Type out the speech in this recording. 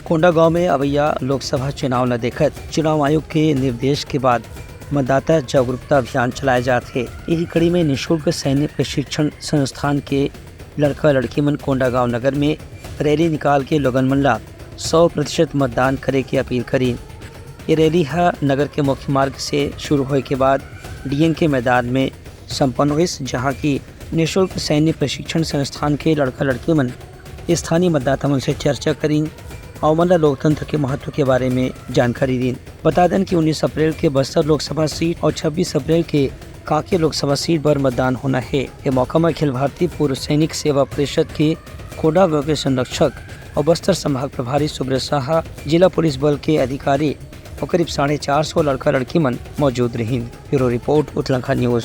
कोंडागांव में अवैया लोकसभा चुनाव न देखत चुनाव आयोग के निर्देश के बाद मतदाता जागरूकता अभियान चलाए जाते। यही कड़ी में निःशुल्क सैन्य प्रशिक्षण संस्थान के लड़का लड़की मन कोंडागांव नगर में रैली निकाल के लोगन मन ला 100% मतदान करे की अपील करी। ये रैली नगर के मुख्य मार्ग से शुरू होने के बाद डीएन के मैदान में संपन्न हुई, जहाँ की निःशुल्क सैन्य प्रशिक्षण संस्थान के लड़का लड़की मन स्थानीय मतदाता मन से चर्चा करी और मन लोकतंत्र के महत्व के बारे में जानकारी दी। बता दें कि 19 अप्रैल के बस्तर लोकसभा सीट और 26 अप्रैल के कांकेर लोकसभा सीट पर मतदान होना है। ये मौका में अखिल भारतीय पूर्व सैनिक सेवा परिषद के कोंडागांव के संरक्षक और बस्तर संभाग प्रभारी सुब्रत साहा, जिला पुलिस बल के अधिकारी और करीब 450 लड़का लड़की मन मौजूद रही। Bureau report Uttarakhand news.